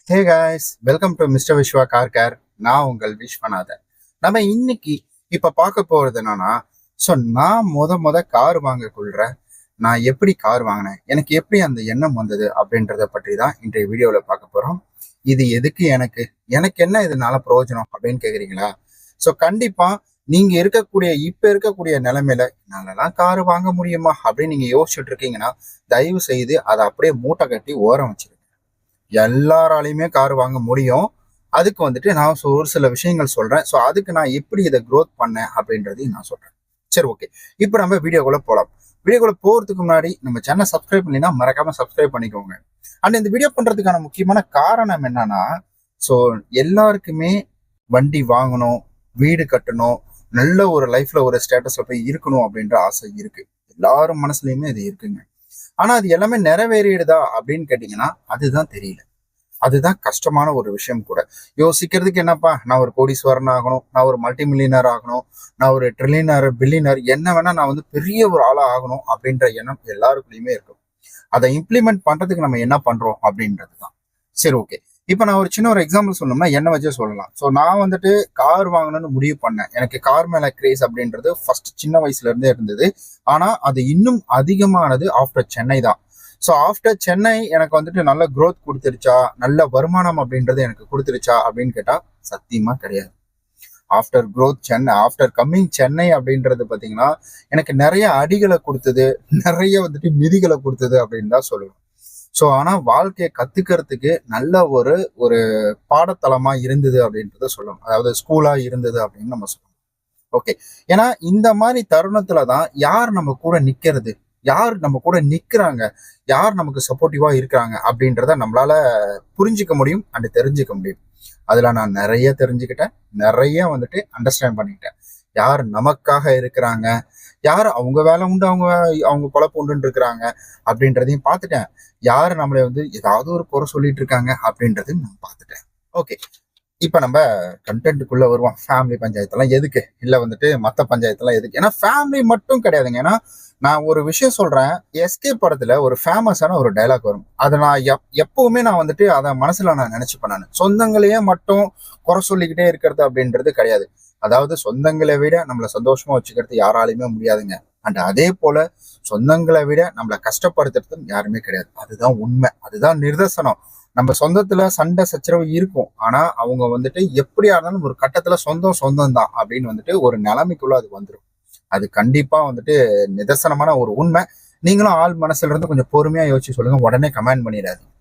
Hey guys, welcome to mister Viswa car care. நான் உங்கள் விஸ்வநாதன். நம்ம இன்னைக்கு பார்க்க போறது என்னன்னா, ஸோ நான் முத கார் வாங்கக்குள்ள நான் எப்படி கார் வாங்கினேன், எனக்கு எப்படி அந்த எண்ணம் வந்தது அப்படின்றத பற்றி தான் இன்றைய வீடியோவில் பார்க்க போறோம். இது எதுக்கு எனக்கு எனக்கு என்ன இதனால பிரயோஜனம் அப்படின்னு கேக்குறீங்களா? ஸோ கண்டிப்பா நீங்க இருக்கக்கூடிய நிலைமையில என்னாலலாம் கார் வாங்க முடியுமா அப்படின்னு நீங்க யோசிச்சுட்டு இருக்கீங்கன்னா, தயவு செய்து அதை அப்படியே மூட்டை கட்டி ஓரம் வச்சிருங்க. எல்லாராலையுமே கார் வாங்க முடியும். அதுக்கு நான் ஒரு சில விஷயங்கள் சொல்றேன். ஸோ அதுக்கு நான் எப்படி இதை க்ரோத் பண்ணேன் அப்படின்றதையும் நான் சொல்றேன். சரி, ஓகே. இப்போ நம்ம வீடியோக்குள்ள போகலாம். வீடியோக்குள்ள போறதுக்கு முன்னாடி நம்ம சேனல் சப்ஸ்கிரைப் பண்ணினா மறக்காம சப்ஸ்கிரைப் பண்ணிக்கோங்க. அண்ட் இந்த வீடியோ பண்றதுக்கான முக்கியமான காரணம் என்னன்னா, ஸோ எல்லாருக்குமே வண்டி வாங்கணும், வீடு கட்டணும், நல்ல ஒரு லைஃப்ல ஒரு ஸ்டேட்டஸ்ல போய் இருக்கணும் அப்படின்ற ஆசை இருக்கு. எல்லாரும் மனசுலயுமே இது இருக்குங்க. ஆனா அது எல்லாமே நிறைவேறிடுதா அப்படின்னு கேட்டீங்கன்னா அதுதான் தெரியல. அதுதான் கஷ்டமான ஒரு விஷயம் கூட. யோசிக்கிறதுக்கு என்னப்பா, நான் ஒரு கோடீஸ்வரன் ஆகணும், நான் ஒரு மல்டி மில்லியனர் ஆகணும், நான் ஒரு ட்ரில்லியனர் பில்லியனர் என்ன வேணா நான் பெரிய ஒரு ஆளா ஆகணும் அப்படின்ற எண்ணம் எல்லாருக்குள்ளயுமே இருக்கும். அதை இம்ப்ளிமெண்ட் பண்றதுக்கு நம்ம என்ன பண்றோம் அப்படின்றது தான். சரி, ஓகே. இப்போ நான் ஒரு சின்ன ஒரு எக்ஸாம்பிள் சொல்லணும்னா என்ன வச்சே சொல்லலாம். ஸோ நான் கார் வாங்கணும்னு முடிவு பண்ணேன். எனக்கு கார் மேல கிரேஸ் அப்படின்றது ஃபர்ஸ்ட் சின்ன வயசுல இருந்தே இருந்தது. ஆனா அது இன்னும் அதிகமானது ஆஃப்டர் சென்னை தான். ஸோ ஆஃப்டர் சென்னை எனக்கு நல்ல க்ரோத் கொடுத்துருச்சா, நல்ல வருமானம் அப்படின்றது எனக்கு கொடுத்துருச்சா அப்படின்னு கேட்டா சத்தியமா கிடையாது. After growth Chennai, after coming Chennai அப்படின்றது பார்த்தீங்கன்னா எனக்கு நிறைய அடிகளை கொடுத்தது, நிறைய மிதிகளை கொடுத்தது அப்படின்னு தான் சொல்லணும். ஸோ ஆனால் வாழ்க்கையை கத்துக்கிறதுக்கு நல்ல ஒரு ஒரு பாடத்தளமா இருந்தது அப்படின்றத சொல்லணும். அதாவது ஸ்கூலா இருந்தது அப்படின்னு நம்ம சொல்லணும். ஓகே. ஏன்னா இந்த மாதிரி தருணத்துல தான் யார் நம்ம கூட நிக்கிறது, யார் நம்ம கூட நிக்கிறாங்க, யார் நமக்கு சப்போர்ட்டிவா இருக்கிறாங்க அப்படின்றத நம்மளால புரிஞ்சுக்க முடியும் அண்ட் தெரிஞ்சுக்க முடியும். அதுல நான் நிறைய தெரிஞ்சுக்கிட்டேன், நிறைய அண்டர்ஸ்டாண்ட் பண்ணிக்கிட்டேன். யார் நமக்காக இருக்கிறாங்க, யார் அவங்க வேலை உண்டு, அவங்க அவங்க பொழப்பு உண்டுன்னு இருக்கிறாங்க அப்படின்றதையும் பார்த்துட்டேன். யார் நம்மளை ஏதாவது ஒரு குறை சொல்லிட்டு இருக்காங்க அப்படின்றதையும் நான் பார்த்துட்டேன். ஓகே. இப்ப நம்ம கண்டென்ட்டுக்குள்ள வருவோம். ஃபேமிலி பஞ்சாயத்தெல்லாம் எதுக்கு, இல்ல மத்த பஞ்சாயத்தெல்லாம் எதுக்கு? ஏன்னா ஃபேமிலி மட்டும் கிடையாதுங்க. ஏன்னா நான் ஒரு விஷயம் சொல்றேன். எஸ்கே படத்துல ஒரு ஃபேமஸான ஒரு டைலாக் வரும். அதை நான் எப்பவுமே நான் அதை மனசுல நான் நினைச்சுப்பேன். நான் சொந்தங்களையே மட்டும் குறை சொல்லிக்கிட்டே இருக்கிறது அப்படின்றது கிடையாது. அதாவது சொந்தங்களை விட நம்மளை சந்தோஷமா வச்சுக்கிறது யாராலையுமே முடியாதுங்க. அண்ட் அதே போல சொந்தங்களை விட நம்மளை கஷ்டப்படுத்துறதும் யாருமே கிடையாது. அதுதான் உண்மை, அதுதான் நிதர்சனம். நம்ம சொந்தத்துல சண்டை சச்சரவு இருக்கும். ஆனா அவங்க எப்படியா இருந்தாலும் ஒரு கட்டத்துல சொந்தம் சொந்தம் தான் அப்படின்னு ஒரு நிலைமைக்குள்ள அது வந்துடும். அது கண்டிப்பா நிதர்சனமான ஒரு உண்மை. நீங்களும் ஆள் மனசுல இருந்து கொஞ்சம் பொறுமையா யோசிச்சு சொல்லுங்க, உடனே கமெண்ட் பண்ணிடாதீங்க.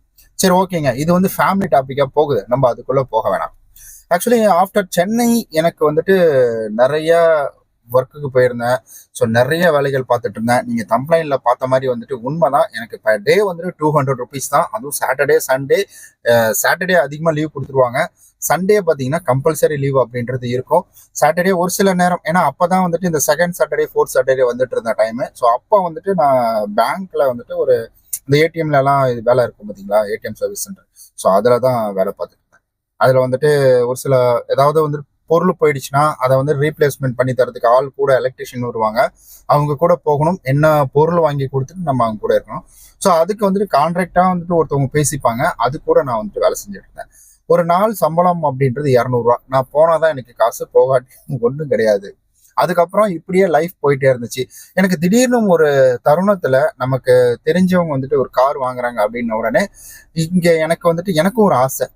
சரி, ஓகேங்க. இது ஃபேமிலி டாபிக்கா போகுது, நம்ம அதுக்குள்ள போக வேணாம். ஆக்சுவலி ஆஃப்டர் சென்னை எனக்கு நிறைய ஒர்க்குக்கு போயிருந்தேன். ஸோ நிறைய வேலைகள் பார்த்துட்டு இருந்தேன். நீங்க தம்ப்லைன்ல பார்த்த மாதிரி உண்மைதான். எனக்கு பர் டே 200 ருபீஸ் தான். அதுவும் சாட்டர்டே சண்டே. சாட்டர்டே அதிகமாக லீவ் கொடுத்துருவாங்க. சண்டே பார்த்தீங்கன்னா கம்பல்சரி லீவ் அப்படின்றது இருக்கும். சாட்டர்டே ஒரு சில நேரம், ஏன்னா அப்பதான் இந்த செகண்ட் சாட்டர்டே ஃபோர்த் சாட்டர்டே இருந்த டைமு. ஸோ அப்போ நான் பேங்க்ல ஒரு இந்த ஏடிஎம்ல எல்லாம் இது வேலை இருக்கும் பார்த்தீங்களா, ஏடிஎம் சர்வீஸ் சென்டர். ஸோ அதில் தான் வேலை பார்த்துட்டு இருந்தேன். அதில் ஒரு சில ஏதாவது பொருள் போயிடுச்சுன்னா அதை ரீப்ளேஸ்மெண்ட் பண்ணி தரதுக்கு ஆள் கூட எலக்ட்ரிஷியன் வருவாங்க. அவங்க கூட போகணும், என்ன பொருள் வாங்கி கொடுத்துட்டு நம்ம அவங்க கூட இருக்கணும். ஸோ அதுக்கு கான்ட்ராக்டா ஒருத்தவங்க பேசிப்பாங்க. அது கூட நான் வேலை செஞ்சுட்டு இருந்தேன். ஒரு நாள் சம்பளம் அப்படின்றது 200 ரூபா. நான் போனாதான் எனக்கு காசு, போகாட்டி ஒன்றும் கிடையாது. அதுக்கப்புறம் இப்படியே லைஃப் போயிட்டே இருந்துச்சு. எனக்கு திடீர்னு ஒரு தருணத்துல நமக்கு தெரிஞ்சவங்க ஒரு கார் வாங்குறாங்க அப்படின்ன உடனே இங்க எனக்கு எனக்கும் ஒரு ஆசை,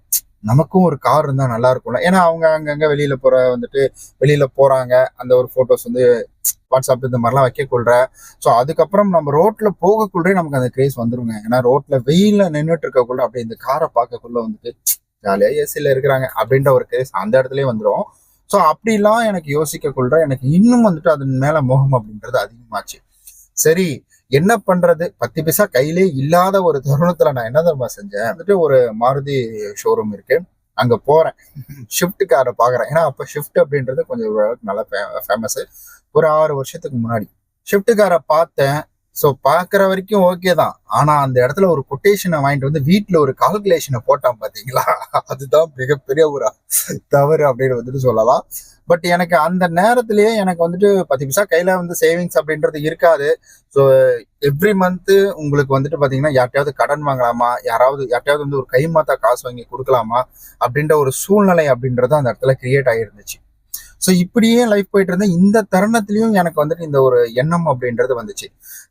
நமக்கும் ஒரு கார் இருந்தா நல்லா இருக்கும்ல. ஏன்னா அவங்க அங்கங்க வெளியில போறாங்க. அந்த ஒரு போட்டோஸ் வாட்ஸ்அப் இந்த மாதிரிலாம் வைக்க கொள்ற. ஸோ அதுக்கப்புறம் நம்ம ரோட்ல போகக்குள்ளே நமக்கு அந்த கிரேஸ் வந்துருங்க. ஏன்னா ரோட்ல வெயில நின்றுட்டு இருக்கக்குள்ள அப்படியே இந்த காரை பார்க்கக்குள்ள ஜாலியா ஏசியில இருக்கிறாங்க அப்படின்ற ஒரு கிரேஸ் அந்த இடத்துலயே வந்துடும். ஸோ அப்படிலாம் எனக்கு யோசிக்கக்குள்ள எனக்கு இன்னும் அதன் மேல மோகம் அப்படின்றது அதிகமாச்சு. சரி, என்ன பண்றது, 10 பைசா கையிலே இல்லாத ஒரு தருணத்துல நான் என்ன தெரியுமா செஞ்சேன். ஒரு மாருதி ஷோரூம் இருக்கு, அங்க போறேன். ஷிஃப்ட் காரை பாக்குறேன். ஏன்னா அப்ப ஷிஃப்ட் அப்படின்றது கொஞ்சம் நல்லா ஃபேமஸ். ஒரு 6 வருஷத்துக்கு முன்னாடி ஷிஃப்ட் காரை பார்த்தேன். ஸோ பார்க்குற வரைக்கும் ஓகே தான். ஆனா அந்த இடத்துல ஒரு கொட்டேஷனை வாங்கிட்டு வந்து வீட்டில் ஒரு கால்குலேஷனை போட்டான் பார்த்தீங்களா? அதுதான் மிகப்பெரிய ஒரு தவறு அப்படின்னு வந்துட்டு சொல்லலாம். பட் எனக்கு அந்த நேரத்திலேயே எனக்கு வந்துட்டு 10 பைசா கையில வந்து சேவிங்ஸ் அப்படின்றது இருக்காது. ஸோ எவ்ரி மந்த்து உங்களுக்கு வந்துட்டு பார்த்தீங்கன்னா யார்ட்டையாவது கடன் வாங்கலாமா, யார்ட்டையாவது வந்து ஒரு கைமாத்தா காசு வாங்கி கொடுக்கலாமா அப்படின்ற ஒரு சூழ்நிலை அப்படின்றது அந்த இடத்துல கிரியேட் ஆகிருந்துச்சு. ஸோ இப்படியே லைஃப் போயிட்டு இருந்தேன். இந்த தருணத்திலையும் எனக்கு வந்துட்டு இந்த ஒரு எண்ணம் அப்படின்றது வந்துச்சு.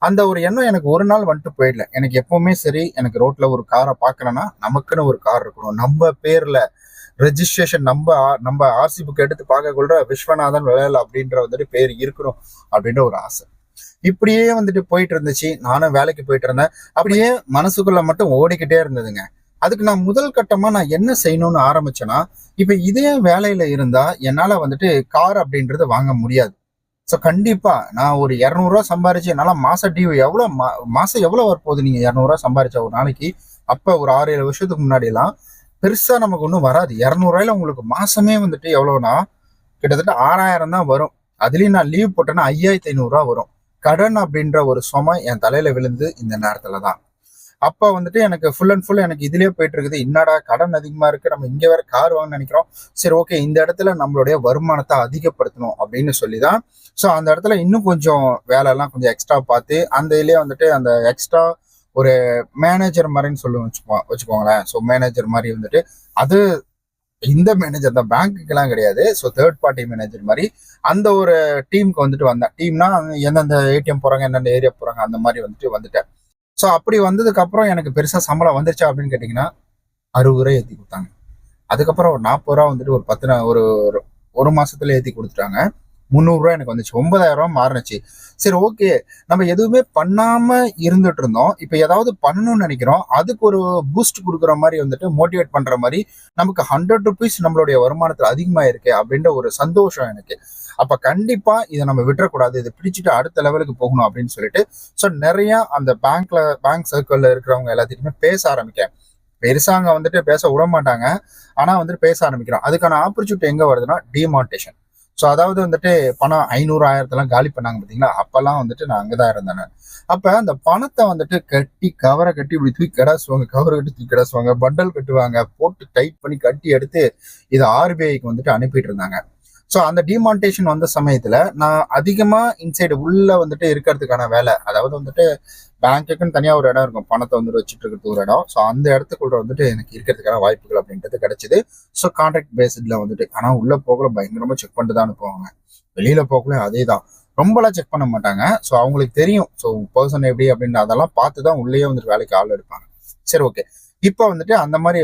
அந்த ஒரு எண்ணம் எனக்கு ஒரு நாள் வந்துட்டு போயிடல. எனக்கு எப்பவுமே சரி, எனக்கு ரோட்ல ஒரு காரை பார்க்கறேன்னா நமக்குன்னு ஒரு கார் இருக்கணும். நம்ம பேர்ல ரெஜிஸ்ட்ரேஷன் நம்ம ஆர்சி புக் எடுத்து பார்க்கக்குள்ள விஸ்வநாதன் விளையாடல அப்படின்ற வந்துட்டு பேர் இருக்கணும் அப்படின்ற ஒரு ஆசை. இப்படியே வந்துட்டு போயிட்டு இருந்துச்சு. நானும் வேலைக்கு போயிட்டு இருந்தேன். அப்படியே மனசுக்குள்ள மட்டும் ஓடிக்கிட்டே இருந்ததுங்க. அதுக்கு நான் முதல் கட்டமா நான் என்ன செய்யணும்னு ஆரம்பிச்சேன்னா, இப்ப இதே வேலையில இருந்தா என்னால வந்துட்டு கார் அப்படின்றது வாங்க முடியாது. ஸோ கண்டிப்பா நான் ஒரு 200 சம்பாரிச்சு என்னால மாச டியூ மாசம் எவ்வளவு வரப்போகுது? நீங்க 200 சம்பாரிச்சா ஒரு நாளைக்கு. அப்ப ஒரு 6-7 வருஷத்துக்கு முன்னாடி எல்லாம் பெருசா நமக்கு ஒன்றும் வராது. 200 உங்களுக்கு மாசமே வந்துட்டு எவ்வளவுனா கிட்டத்தட்ட 6000 தான் வரும். அதுலயும் நான் லீவ் போட்டேன்னா 5500 வரும். கடன் அப்படின்ற ஒரு சுமை என் தலையில விழுந்து இந்த நேரத்துல தான். அப்ப வந்துட்டு எனக்கு ஃபுல் அண்ட் ஃபுல் எனக்கு இதுலயே போயிட்டு இருக்குது. என்னடா கடன் அதிகமா இருக்கு, நம்ம இங்க வேற கார் வாங்க நினைக்கிறோம். சரி ஓகே, இந்த இடத்துல நம்மளுடைய வருமானத்தை அதிகப்படுத்தணும் அப்படின்னு சொல்லிதான். ஸோ அந்த இடத்துல இன்னும் கொஞ்சம் வேலை எல்லாம் கொஞ்சம் எக்ஸ்ட்ரா பார்த்து அந்த இதுலயே வந்துட்டு அந்த எக்ஸ்ட்ரா ஒரு மேனேஜர் மாதிரின்னு வச்சுக்கோங்களேன். ஸோ மேனேஜர் மாதிரி வந்துட்டு அது இந்த மேனேஜர் தான், பேங்க்குக்கெல்லாம் கிடையாது. ஸோ தேர்ட் பார்ட்டி மேனேஜர் மாதிரி அந்த ஒரு டீமுக்கு வந்துட்டு வந்தேன். டீம்னா எந்தெந்த ஏடிஎம் போறாங்க, எந்தெந்த ஏரியா போறாங்க, அந்த மாதிரி வந்துட்டேன். ஸோ அப்படி வந்ததுக்கு அப்புறம் எனக்கு பெருசா சம்பளம் வந்துருச்சா அப்படின்னு கேட்டீங்கன்னா 60 ரூபாய் ஏற்றி கொடுத்தாங்க. அதுக்கப்புறம் ஒரு 40 ரூபா வந்துட்டு ஒரு 10 ஒரு ஒரு மாசத்துல ஏற்றி கொடுத்துட்டாங்க. 300 ரூபாய் எனக்கு வந்துச்சு. 9000 ரூபாய் மாறினுச்சு. சரி ஓகே, நம்ம எதுவுமே பண்ணாம இருந்துட்டு இருந்தோம். இப்ப ஏதாவது பண்ணணும்னு நினைக்கிறோம். அதுக்கு ஒரு பூஸ்ட் கொடுக்குற மாதிரி வந்துட்டு மோட்டிவேட் பண்ற மாதிரி நமக்கு 100 ருபீஸ் நம்மளுடைய வருமானத்துல அதிகமா இருக்கு அப்படின்ற ஒரு சந்தோஷம் எனக்கு. அப்ப கண்டிப்பா இதை நம்ம விட்டுறக்கூடாது, இதை பிடிச்சிட்டு அடுத்த லெவலுக்கு போகணும் அப்படின்னு சொல்லிட்டு ஸோ நிறைய அந்த பேங்க் சர்க்கிள்ல இருக்கிறவங்க எல்லாத்தையுமே பேச ஆரம்பிக்கேன். பெருசா அங்க வந்துட்டு பேச விட மாட்டாங்க. ஆனா வந்துட்டு பேச ஆரம்பிக்கிறோம். அதுக்கான ஆப்பர்ச்சுனிட்டி எங்க வருதுன்னா டிமானிட்டேஷன். ஸோ அதாவது வந்துட்டு பணம் 500 1000 காலி பண்ணாங்க பார்த்தீங்களா? அப்பெல்லாம் வந்துட்டு நான் அங்கதான் இருந்தேன். அப்ப அந்த பணத்தை வந்துட்டு கவரை கட்டி இப்படி தூக்கி கிடாசுவாங்க, கவரை கட்டி தூக்கி கிடாசுவாங்க, பண்டல் கட்டுவாங்க, போட்டு டைட் பண்ணி கட்டி எடுத்து இதை ஆர்பிஐக்கு வந்துட்டு அனுப்பிட்டு இருந்தாங்க. ஸோ அந்த டிமானிட்டேஷன் வந்த சமயத்துல நான் அதிகமா இன்சைடு உள்ள வந்துட்டு இருக்கிறதுக்கான வேலை, அதாவது வந்துட்டு பேங்க்குன்னு தனியா ஒரு இடம் இருக்கும், பணத்தை வந்துட்டு வச்சுட்டு இருக்கிறது ஒரு இடம். ஸோ அந்த இடத்துக்குள்ள வந்துட்டு எனக்கு இருக்கிறதுக்கான வாய்ப்புகள் அப்படின்றது கிடைச்சிது. ஸோ கான்ட்ராக்ட் பேஸ்ட்ல வந்துட்டு, ஆனா உள்ள போகல பயங்கரமா செக் பண்ணிட்டு தான் அனுப்புவாங்க. வெளியில போகல அதே தான், ரொம்பலாம் செக் பண்ண மாட்டாங்க. ஸோ அவங்களுக்கு தெரியும் ஸோ பர்சன் எப்படி அப்படின்னு அதெல்லாம் பார்த்து தான் உள்ளேயே வந்துட்டு வேலைக்கு ஆள் எடுப்பாங்க. சரி ஓகே, இப்போ வந்துட்டு அந்த மாதிரி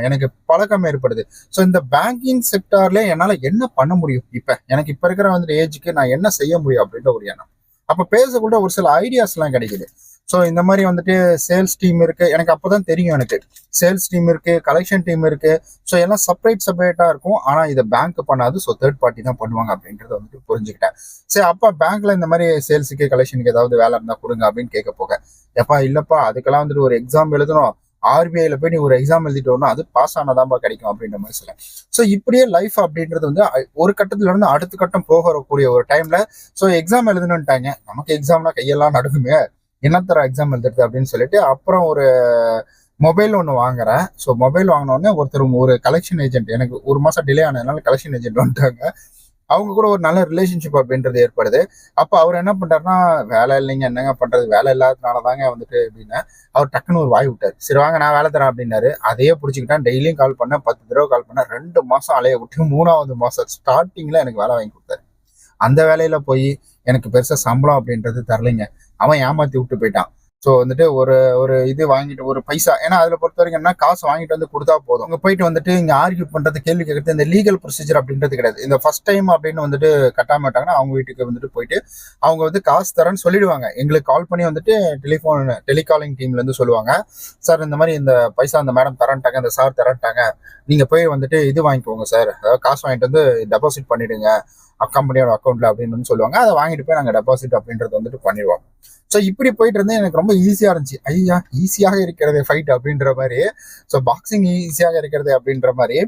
எனக்கு பழக்கம் ஏற்படுது. ஸோ இந்த பேங்கிங் செக்டார்ல என்னால என்ன பண்ண முடியும், எனக்கு இப்ப இருக்கிற வந்துட்டு ஏஜுக்கு நான் என்ன செய்ய முடியும் அப்படின்ற ஒரு எண்ணம். அப்ப பேசக்கூட ஒரு சில ஐடியாஸ் எல்லாம் கிடைக்குது. ஸோ இந்த மாதிரி வந்துட்டு சேல்ஸ் டீம் இருக்கு, எனக்கு அப்பதான் தெரியும் எனக்கு சேல்ஸ் டீம் இருக்கு, கலெக்ஷன் டீம் இருக்கு. ஸோ எல்லாம் செப்பரேட்டா இருக்கும். ஆனா இதை பேங்க் பண்ணாது, ஸோ தேர்ட் பார்ட்டி தான் பண்ணுவாங்க அப்படின்றத வந்துட்டு புரிஞ்சுக்கிட்டேன். சரி அப்ப பேங்க்ல இந்த மாதிரி சேல்ஸுக்கு கலெக்ஷனுக்கு ஏதாவது வேலை இருந்தா கொடுங்க அப்படின்னு கேட்க போக, எப்பா இல்லப்பா அதுக்கெல்லாம் வந்துட்டு ஒரு எக்ஸாம் எழுதணும், ஆர்பிஐல போய் நீ ஒரு எக்ஸாம் எழுதிட்டு வரணும், அது பாஸ் ஆனாதான்பா கிடைக்கும் அப்படின்ற மாதிரி சொல்ல. ஸோ இப்படியே லைஃப் அப்படின்றது வந்து ஒரு கட்டத்துல இருந்து அடுத்த கட்டம் போகக்கூடிய ஒரு டைம்ல ஸோ எக்ஸாம் எழுதணும்ட்டாங்க. நமக்கு எக்ஸாம்னா கையெல்லாம் நடக்குமே, என்னத்தர எக்ஸாம் எழுதுறது அப்படின்னு சொல்லிட்டு அப்புறம் ஒரு மொபைல் ஒன்று வாங்குறேன். ஸோ மொபைல் வாங்கினோடனே ஒரு கலெக்ஷன் ஏஜென்ட், எனக்கு ஒரு மாசம் டிலே ஆனதுனால கலெக்ஷன் ஏஜென்ட் வந்துட்டாங்க. அவங்க கூட ஒரு நல்ல ரிலேஷன்ஷிப் அப்படின்றது ஏற்படுது. அப்ப அவர் என்ன பண்றாருன்னா, வேலை இல்லைங்க, என்னங்க பண்றது, வேலை இல்லாததுனால தாங்க வந்துட்டு அப்படின்னு அவர் டக்குன்னு ஒரு வாய் விட்டாரு. சரி வாங்க நான் வேலை தரேன் அப்படின்னாரு. அதையே பிடிச்சிக்கிட்டேன். டெய்லியும் கால் பண்ணேன், 10 தடவை கால் பண்ணேன். 2 மாசம் அலைய விட்டு 3வது மாசம் ஸ்டார்டிங்ல எனக்கு வேலை வாங்கி கொடுத்தாரு. அந்த வேலையில போய் எனக்கு பெருசா சம்பளம் அப்படின்றது தரலைங்க. அவன் ஏமாத்தி விட்டு போயிட்டான். ஸோ வந்துட்டு ஒரு இது வாங்கிட்டு ஒரு பைசா, ஏன்னா அதுல பொறுத்த வரைக்கும் என்ன, காசு வாங்கிட்டு வந்து கொடுத்தா போதும். அங்க போயிட்டு வந்துட்டு இங்க ஆர்கியூ பண்றது, கேள்வி கேட்கறது, இந்த லீகல் ப்ரொசீஜர் அப்படின்றது கிடையாது. இந்த ஃபர்ஸ்ட் டைம் அப்படின்னு வந்துட்டு கட்டாம மாட்டாங்கன்னா அவங்க வீட்டுக்கு வந்துட்டு போயிட்டு அவங்க வந்து காசு தரேன்னு சொல்லிடுவாங்க. எங்களுக்கு கால் பண்ணி வந்துட்டு டெலிகாலிங் டீம்ல இருந்து சொல்லுவாங்க, சார் இந்த மாதிரி இந்த பைசா அந்த மேடம் தரன்ட்டாங்க, இந்த சார் தரன்ட்டாங்க, நீங்க போய் வந்துட்டு இது வாங்கிக்கோங்க சார், அதாவது காசு வாங்கிட்டு வந்து டெபாசிட் பண்ணிடுங்க கம்பெனியோட அக்கௌண்ட்ல அப்படின்னு சொல்லுவாங்க. அதை வாங்கிட்டு போய் நாங்கள் டெபாசிட் அப்படின்றது வந்துட்டு பண்ணிடுவோம். ஸோ இப்படி போயிட்டு இருந்தேன். எனக்கு ரொம்ப ஈஸியா இருந்துச்சு. ஐயா ஈஸியாக இருக்கிறது ஃபைட் அப்படின்ற மாதிரி. ஸோ பாக்ஸிங் ஈஸியாக இருக்கிறது அப்படின்ற மாதிரி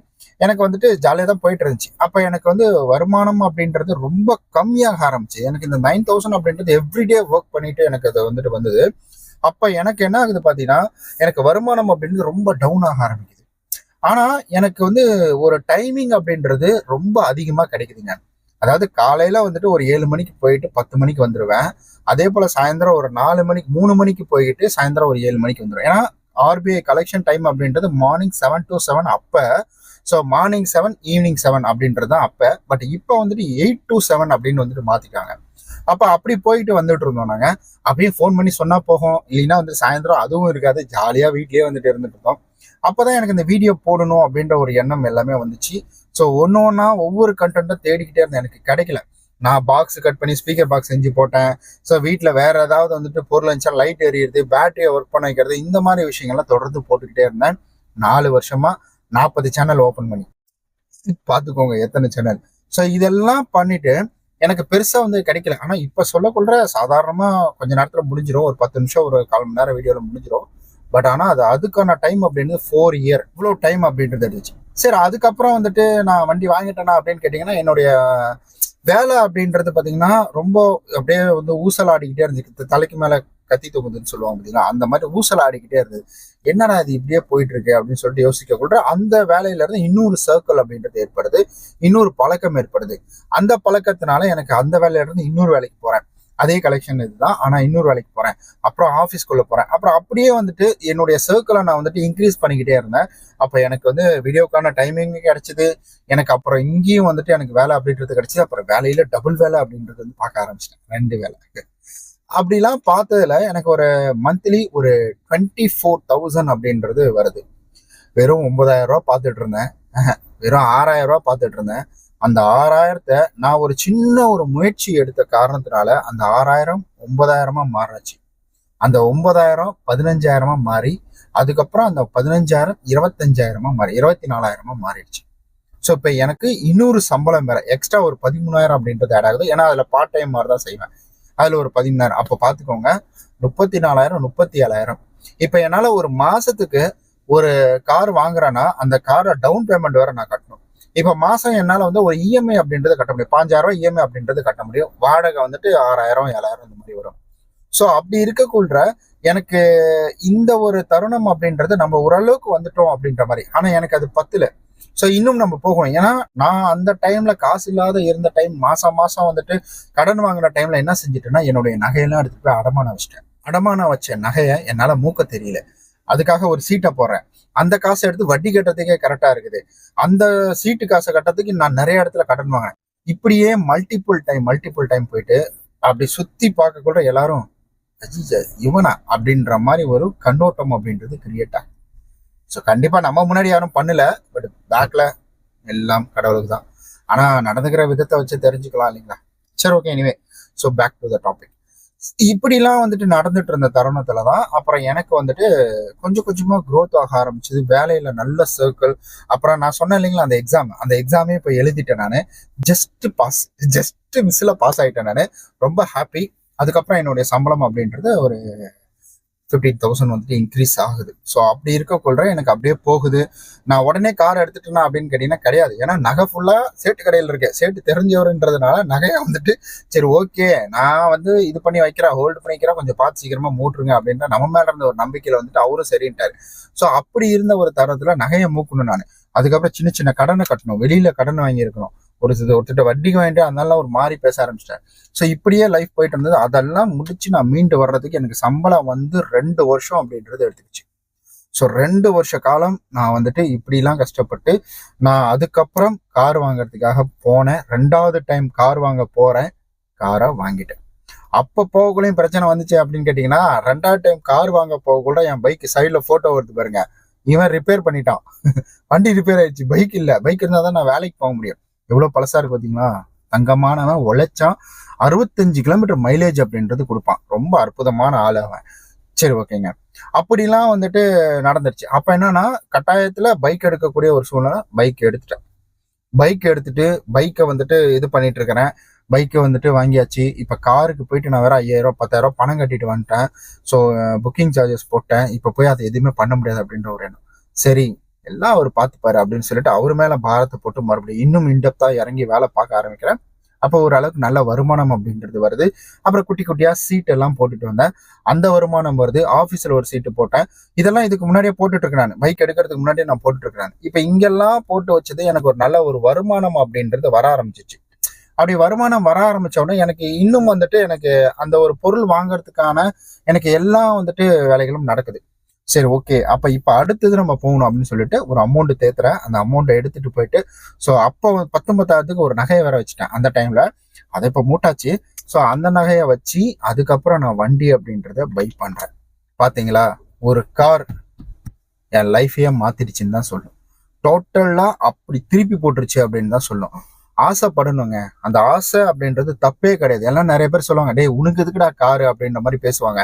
எனக்கு வந்துட்டு ஜாலியாக தான் போயிட்டு இருந்துச்சு. அப்போ எனக்கு வந்து வருமானம் அப்படின்றது ரொம்ப கம்மியாக ஆரம்பிச்சு. எனக்கு இந்த 9,000 அப்படின்றது எவ்ரிடே ஒர்க் பண்ணிட்டு எனக்கு அது வந்துட்டு வந்தது. அப்ப எனக்கு என்ன ஆகுது பாத்தீங்கன்னா, எனக்கு வருமானம் அப்படின்றது ரொம்ப டவுன் ஆக ஆரம்பிக்குது. ஆனா எனக்கு வந்து ஒரு டைமிங் அப்படின்றது ரொம்ப அதிகமா கிடைக்குதுங்க. அதாவது காலையில வந்துட்டு ஒரு 7 மணிக்கு போயிட்டு 10 மணிக்கு வந்துருவேன். அதே போல சாயந்தரம் ஒரு 4 மணிக்கு 3 மணிக்கு போயிட்டு சாயந்தரம் ஒரு 7 மணிக்கு வந்துருவேன். ஏன்னா ஆர்பிஐ கலெக்ஷன் டைம் அப்படின்றது மார்னிங் 7 to 7 அப்ப. ஸோ மார்னிங் 7 ஈவினிங் 7 அப்படின்றது தான் அப்ப. பட் இப்போ வந்துட்டு 8 to 7 அப்படின்னு வந்துட்டு மாத்திட்டாங்க. அப்ப அப்படி போயிட்டு வந்துட்டு இருந்தோம் நாங்க. அப்படியே ஃபோன் பண்ணி சொன்னா போகும், இல்லைன்னா வந்து சாயந்தரம் அதுவும் இருக்காது. ஜாலியா வீட்லயே வந்துட்டு இருந்துட்டு இருந்தோம். அப்பதான் எனக்கு இந்த வீடியோ போடணும் அப்படின்ற ஒரு எண்ணம் எல்லாமே வந்துச்சு. ஸோ ஒன்னு ஒன்னா ஒவ்வொரு கண்டென்ட்டும் தேடிக்கிட்டே இருந்தேன். எனக்கு கிடைக்கல. நான் பாக்ஸ் கட் பண்ணி ஸ்பீக்கர் பாக்ஸ் செஞ்சு போட்டேன். ஸோ வீட்டில் வேற ஏதாவது வந்துட்டு பொருள் இருந்துச்சா லைட் எரியுறது, பேட்டரியை ஒர்க் பண்ண வைக்கிறது, இந்த மாதிரி விஷயங்கள்லாம் தொடர்ந்து போட்டுக்கிட்டே இருந்தேன். 4 வருஷமா 40 சேனல் ஓப்பன் பண்ணி பார்த்துக்கோங்க எத்தனை சேனல். ஸோ இதெல்லாம் பண்ணிட்டு எனக்கு பெருசா வந்து கிடைக்கல. ஆனா இப்ப சொல்லக்குள்ள சாதாரணமா கொஞ்ச நேரத்துல முடிஞ்சிடும். ஒரு 10 நிமிஷம் ஒரு 1/4 மணி நேரம் வீடியோல முடிஞ்சிடும். பட் ஆனா அது அதுக்கான டைம் அப்படின்றது 4 இயர் இவ்வளவு டைம் அப்படின்றது எடுத்துச்சு. சரி அதுக்கப்புறம் வந்துட்டு நான் வண்டி வாங்கிட்டேனா அப்படின்னு கேட்டீங்கன்னா, என்னுடைய வேலை அப்படின்றது பாத்தீங்கன்னா ரொம்ப அப்படியே வந்து ஊசலாடிக்கிட்டே இருந்துச்சு. தலைக்கு மேல கத்தி தொங்குதுன்னு சொல்லுவாங்க பார்த்தீங்களா, அந்த மாதிரி ஊசலாடிக்கிட்டே இருந்தது. என்னடா இது இப்படியே போயிட்டு இருக்கு அப்படின்னு சொல்லிட்டு யோசிக்க கூட அந்த வேலையில இருந்து இன்னொரு சர்க்கிள் அப்படின்றது ஏற்படுது. இன்னொரு பழக்கம் ஏற்படுது. அந்த பழக்கத்தினால எனக்கு அந்த வேலையில இருந்து இன்னொரு வேலைக்கு போறேன். அதே கலெக்ஷன் இதுதான், ஆனா இன்னொரு வேலைக்கு போறேன். அப்புறம் ஆஃபீஸ்க்குள்ள போறேன். அப்புறம் அப்படியே வந்துட்டு என்னுடைய சர்க்கிளை நான் வந்துட்டு இன்க்ரீஸ் பண்ணிக்கிட்டே இருந்தேன். அப்ப எனக்கு வந்து வீடியோக்கான டைமிங் கிடைச்சது. எனக்கு அப்புறம் இங்கேயும் வந்துட்டு எனக்கு வேலை அப்படின்றது கிடைச்சது. அப்புறம் வேலையில டபுள் வேலை அப்படின்றது வந்து பார்க்க ஆரம்பிச்சிட்டேன். 2 வேலை. அப்படிலாம் பார்த்ததுல எனக்கு ஒரு மந்த்லி ஒரு 24,000 அப்படின்றது வருது. வெறும் 9,000 ரூபாய் பார்த்துட்டு இருந்தேன். வெறும் 6,000 ரூபாய் பார்த்துட்டு இருந்தேன். அந்த 6,000 நான் ஒரு சின்ன ஒரு முயற்சி எடுத்த காரணத்தினால அந்த 6,000 9,000 மாறுச்சு. அந்த 9,000 15,000 மாறி, அதுக்கப்புறம் அந்த 15,000 25,000 மாறி 24,000 மாறிடுச்சு. ஸோ இப்போ எனக்கு இன்னொரு சம்பளம் வேற எக்ஸ்ட்ரா ஒரு 13,000 அப்படின்றது ஆட் ஆகுது. ஏன்னா அதுல பார்ட் டைம் மாதிரி தான் செய்வேன். அதுல ஒரு 13,000. அப்ப பாத்துக்கோங்க, 34,000 37,000. இப்ப என்னால ஒரு மாசத்துக்கு ஒரு கார் வாங்குறேன்னா அந்த காரை டவுன் பேமெண்ட் வேற நான் கட்டணும். இப்ப மாசம் என்னால வந்து ஒரு இஎம்ஐ அப்படின்றத கட்ட முடியும். 5,000 இஎம்ஐ அப்படின்றது கட்ட முடியும். வாடகை வந்துட்டு 6,000 7,000 இந்த மாதிரி வரும். ஸோ அப்படி இருக்கக்குள்ள எனக்கு இந்த ஒரு தருணம் அப்படின்றது நம்ம ஓரளவுக்கு வந்துட்டோம் அப்படின்ற மாதிரி. ஆனா எனக்கு அது பத்துல. ஸோ இன்னும் நம்ம போகணும். ஏன்னா நான் அந்த டைம்ல காசு இல்லாத இருந்த டைம், மாசம் மாசம் வந்துட்டு கடன் வாங்கின டைம்ல என்ன செஞ்சுட்டேன்னா, என்னுடைய நகையெல்லாம் எடுத்துட்டு போய் அடமானம் வச்சிட்டேன். அடமானம் வச்ச நகையை என்னால மூக்க தெரியல. அதுக்காக ஒரு சீட்டை போடுறேன். அந்த காசை எடுத்து வட்டி கட்டுறதுக்கே கரெக்டா இருக்குது. அந்த சீட்டு காசை கட்டுறதுக்கு நான் நிறைய இடத்துல கடன் வாங்கினேன். இப்படியே மல்டிபிள் டைம் போயிட்டு அப்படி சுத்தி பார்க்க கூட எல்லாரும் இவனா அப்படின்ற மாதிரி ஒரு கண்ணோட்டம் அப்படின்றது கிரியேட் ஆகும். ஸோ கண்டிப்பா நம்ம முன்னாடி யாரும் பண்ணல. பட் பேக்ல எல்லாம் கடவுளுக்கு தான். ஆனா நடந்துக்கிற விதத்தை வச்சு தெரிஞ்சுக்கலாம் இல்லைங்களா? சரி, okay. Anyway, so back to the topic. இப்படிலாம் வந்துட்டு நடந்துட்டு இருந்த தருணத்துல தான் அப்புறம் எனக்கு வந்துட்டு கொஞ்சம் கொஞ்சமா க்ரோத் ஆக ஆரம்பிச்சது. வேலையில நல்ல சர்க்கிள். அப்புறம் நான் சொன்னேன் இல்லைங்களா, அந்த எக்ஸாமே இப்போ எழுதிட்டேன் நான். ஜஸ்ட் மிஸ்ல பாஸ் ஆயிட்டேன் நான். ரொம்ப ஹாப்பி. அதுக்கப்புறம் என்னுடைய சம்பளம் அப்படின்றது ஒரு 15,000 வந்துட்டு இன்க்ரீஸ் ஆகுது. ஸோ அப்படி இருக்கக்குள்ள எனக்கு அப்படியே போகுது. நான் உடனே கார் எடுத்துட்டேனா அப்படின்னு கேட்டீங்கன்னா கிடையாது. ஏன்னா நகை ஃபுல்லா சேட்டு கடையில் இருக்கேன். சேட்டு தெரிஞ்சவருன்றதுனால நகையை வந்துட்டு சரி ஓகே நான் வந்து இது பண்ணி வைக்கிறேன், ஹோல்டு பண்ணி வைக்கிறேன், கொஞ்சம் பார்த்து சீக்கிரமா மூட்டுருங்க அப்படின்ற நம்ம மேல இருந்த ஒரு நம்பிக்கையில வந்துட்டு அவரும் சரின்ட்டாரு. ஸோ அப்படி இருந்த ஒரு தரத்துல நகையை மூக்கணும் நான். அதுக்கப்புறம் சின்ன சின்ன கடனை கட்டணும். வெளியில கடன் வாங்கி இருக்கணும். ஒருத்தர் வட்டிக்கு வாங்கிட்டு அதனால ஒரு மாறி பேச ஆரம்பிச்சிட்டேன். ஸோ இப்படியே லைஃப் போயிட்டு இருந்தது. அதெல்லாம் முடிச்சு நான் மீண்டு வர்றதுக்கு எனக்கு சம்பளம் வந்து 2 வருஷம் அப்படின்றது எடுத்துக்கிச்சு. ஸோ 2 வருஷ காலம் நான் வந்துட்டு இப்படிலாம் கஷ்டப்பட்டு நான் அதுக்கப்புறம் கார் வாங்குறதுக்காக போனேன். 2வது டைம் கார் வாங்க போறேன். காரை வாங்கிட்டேன். அப்ப போகக்குள்ளேயும் பிரச்சனை வந்துச்சு அப்படின்னு கேட்டீங்கன்னா, 2வது டைம் கார் வாங்க போகக்குள்ள என் பைக் சைட்ல போட்டோ வருது பாருங்க. இவன் ரிப்பேர் பண்ணிட்டான். வண்டி ரிப்பேர் ஆயிடுச்சு. பைக் இல்ல. பைக் இருந்தா தான் நான் வேலைக்கு போக முடியும். எவ்வளவு பழசா இருக்கு பாத்தீங்களா? தங்கமானவன் உழைச்சான். 65 கிலோமீட்டர் மைலேஜ் அப்படின்றது கொடுப்பான். ரொம்ப அற்புதமான ஆள் அவன். சரி, ஓகேங்க. அப்படிலாம் வந்துட்டு நடந்துருச்சு. அப்ப என்னன்னா, கட்டாயத்துல பைக் எடுக்கக்கூடிய ஒரு சூழ்நிலை. பைக் எடுத்துட்டு பைக்கை வந்துட்டு இது பண்ணிட்டு இருக்கிறேன். பைக்கை வந்துட்டு வாங்கியாச்சு. இப்போ காருக்கு போயிட்டு நான் வேற 5000 10,000 பணம் கட்டிட்டு வந்துட்டேன். ஸோ புக்கிங் சார்ஜஸ் போட்டேன். இப்போ போய் அதை எதுவுமே பண்ண முடியாது அப்படின்ற ஒரு எண்ணம். சரி, எல்லாம் அவர் பார்த்துப்பாரு அப்படின்னு சொல்லிட்டு அவர் மேல பாரத்தை போட்டு மறுபடியும் இன்னும் இன்டெப்தா இறங்கி வேலை பார்க்க ஆரம்பிக்கிறேன். அப்போ ஓரளவுக்கு நல்ல வருமானம் அப்படின்றது வருது. அப்புறம் குட்டி குட்டியா சீட் எல்லாம் போட்டுட்டு வந்தேன். அந்த வருமானம் வருது. ஆஃபீஸில் ஒரு சீட்டு போட்டேன். இதெல்லாம் இதுக்கு முன்னாடியே போட்டுட்டு இருக்கிறேன். பைக் எடுக்கிறதுக்கு முன்னாடியே நான் போட்டுட்டு இருக்கிறேன். இப்போ இங்கெல்லாம் போட்டு வச்சது எனக்கு ஒரு நல்ல ஒரு வருமானம் அப்படின்றது வர ஆரம்பிச்சிச்சு. அப்படி வருமானம் வர ஆரம்பிச்ச உடனே எனக்கு இன்னும் வந்துட்டு எனக்கு அந்த ஒரு பொருள் வாங்குறதுக்கான எனக்கு எல்லாம் வந்துட்டு வேலைகளும் நடக்குது. சரி, ஓகே, அப்ப இப்ப அடுத்தது நம்ம போகணும் அப்படின்னு சொல்லிட்டு ஒரு அமௌண்ட் தேத்துறேன். அந்த அமௌண்ட்டை எடுத்துட்டு போயிட்டு ஸோ அப்போ 19,000க்கு ஒரு நகையை வேற வச்சுட்டேன் அந்த டைம்ல. அதை இப்ப மூட்டாச்சு. ஸோ அந்த நகையை வச்சு அதுக்கப்புறம் நான் வண்டி அப்படின்றத பை பண்றேன். பாத்தீங்களா, ஒரு கார் என் லைஃபையே மாத்திடுச்சுன்னு தான் சொல்லும். டோட்டலா அப்படி திருப்பி போட்டுருச்சு அப்படின்னு தான் சொல்லும். ஆசைப்படணுங்க. அந்த ஆசை அப்படின்றது தப்பே கிடையாது. எல்லாம் நிறைய பேர் சொல்லுவாங்க, டேய் உனக்கு எதுக்குடா காரு அப்படின்ற மாதிரி பேசுவாங்க.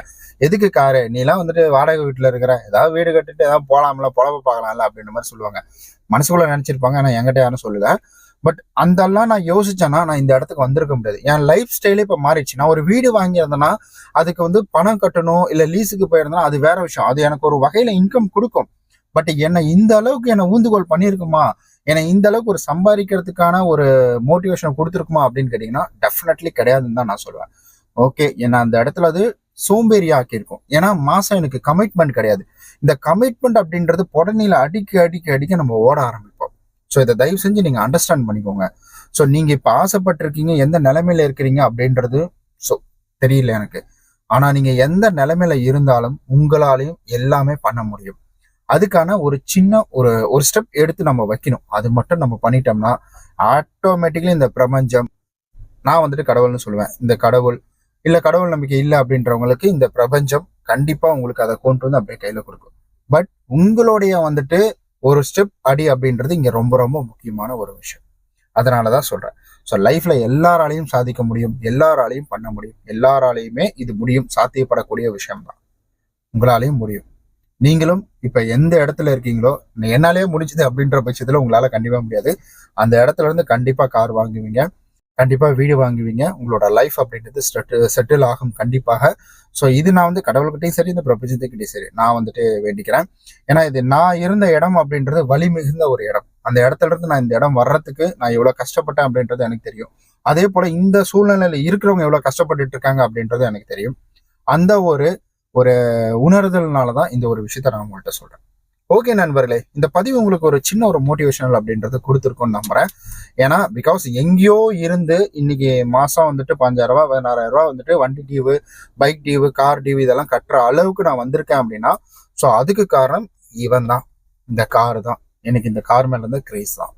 எதுக்கு காரு, நீ எல்லாம் வந்துட்டு வாடகை வீட்டுல இருக்கிற, ஏதாவது வீடு கட்டிட்டு ஏதாவது போலாம்ல, பொழப்ப பார்க்கலாம்ல அப்படின்ற மாதிரி சொல்லுவாங்க. மனசுக்குள்ள நினைச்சிருப்பாங்க. ஆனா என்கிட்ட யாரும் சொல்லல. பட் அந்தெல்லாம் நான் யோசிச்சேன்னா நான் இந்த இடத்துக்கு வந்திருக்க முடியாது. என் லைஃப் ஸ்டைலே இப்ப மாறிடுச்சு. நான் ஒரு வீடு வாங்கியிருந்தேன்னா அதுக்கு வந்து பணம் கட்டணும், இல்ல லீஸுக்கு போயிருந்தேன்னா அது வேற விஷயம். அது எனக்கு ஒரு வகையில இன்கம் கொடுக்கும். பட் என்னை இந்த அளவுக்கு என்னை ஊந்துகோல் பண்ணியிருக்குமா, என்னை இந்த அளவுக்கு ஒரு சம்பாதிக்கிறதுக்கான ஒரு மோட்டிவேஷன் கொடுத்துருக்குமா அப்படின்னு கேட்டீங்கன்னா டெஃபினெட்லி கிடையாதுன்னு தான் நான் சொல்லுவேன். ஓகே, என்ன அந்த இடத்துல அது சோம்பேறியா ஆக்கியிருக்கும். ஏன்னா மாசம் எனக்கு கமிட்மெண்ட் கிடையாது. இந்த கமிட்மெண்ட் அப்படின்றது புடனில அடிக்க அடிக்க அடிக்க நம்ம ஓட ஆரம்பிப்போம். ஸோ இதை தயவு செஞ்சு நீங்க அண்டர்ஸ்டாண்ட் பண்ணிக்கோங்க. ஸோ நீங்க இப்ப ஆசைப்பட்டிருக்கீங்க, எந்த நிலைமையில இருக்கிறீங்க அப்படின்றது ஸோ தெரியல எனக்கு. ஆனா நீங்க எந்த நிலைமையில இருந்தாலும் உங்களாலையும் எல்லாமே பண்ண முடியும். அதுக்கான ஒரு சின்ன ஒரு ஸ்டெப் எடுத்து நம்ம வைக்கணும். அது மட்டும் நம்ம பண்ணிட்டோம்னா ஆட்டோமேட்டிக்கலி இந்த பிரபஞ்சம், நான் வந்துட்டு கடவுள்னு சொல்லுவேன், இந்த கடவுள் இல்ல கடவுள் நம்பிக்கை இல்லை அப்படின்றவங்களுக்கு இந்த பிரபஞ்சம் கண்டிப்பா உங்களுக்கு அதை கொண்டு வந்து அப்படியே கையில கொடுக்கும். பட் உங்களுடைய வந்துட்டு ஒரு ஸ்டெப் அடி அப்படின்றது இங்க ரொம்ப ரொம்ப முக்கியமான ஒரு விஷயம். அதனாலதான் சொல்றேன். ஸோ லைஃப்ல எல்லாராலையும் சாதிக்க முடியும், எல்லாராலையும் பண்ண முடியும், எல்லாராலையுமே இது முடியும், சாத்தியப்படக்கூடிய விஷயம்தான். உங்களாலையும் முடியும். நீங்களும் இப்ப எந்த இடத்துல இருக்கீங்களோ, என்னாலேயே முடிஞ்சது அப்படின்ற பட்சத்துல உங்களால கண்டிப்பா முடியாது. அந்த இடத்துல இருந்து கண்டிப்பா கார் வாங்குவீங்க, கண்டிப்பா வீடு வாங்குவீங்க. உங்களோட லைஃப் அப்படின்றது செட்டில் ஆகும் கண்டிப்பாக. ஸோ இது நான் வந்து கடவுள்கிட்டையும் சரி, இந்த பிரபஞ்சத்துக்கிட்டையும் சரி நான் வந்துட்டு வேண்டிக்கிறேன். ஏன்னா இது நான் இருந்த இடம் அப்படின்றது வலி மிகுந்த ஒரு இடம். அந்த இடத்துல இருந்து நான் இந்த இடம் வர்றதுக்கு நான் எவ்வளவு கஷ்டப்பட்டேன் அப்படின்றது எனக்கு தெரியும். அதே போல இந்த சூழ்நிலையில இருக்கிறவங்க எவ்வளவு கஷ்டப்பட்டுட்டு இருக்காங்க அப்படின்றது எனக்கு தெரியும். அந்த ஒரு ஒரு உணர்தல்னாலதான் இந்த ஒரு விஷயத்த நான் உங்கள்கிட்ட சொல்றேன். ஓகே நண்பர்களே, இந்த பதிவு உங்களுக்கு ஒரு சின்ன ஒரு மோட்டிவேஷனல் அப்படின்றது கொடுத்துருக்கும்னு நம்புறேன். ஏன்னா பிகாஸ் எங்கேயோ இருந்து இன்னைக்கு மாசம் வந்துட்டு 5,000 16,000 வந்துட்டு வண்டி due, bike due, car due இதெல்லாம் கட்டுற அளவுக்கு நான் வந்திருக்கேன் அப்படின்னா ஸோ அதுக்கு காரணம் இவன் தான், இந்த காரு தான். எனக்கு இந்த கார் மேல இருந்து கிரேஸ் தான்.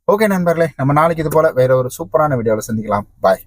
ஓகே நண்பர்களே, நம்ம நாளைக்கு இது போல வேற ஒரு சூப்பரான வீடியோவில் சந்திக்கலாம். பாய்.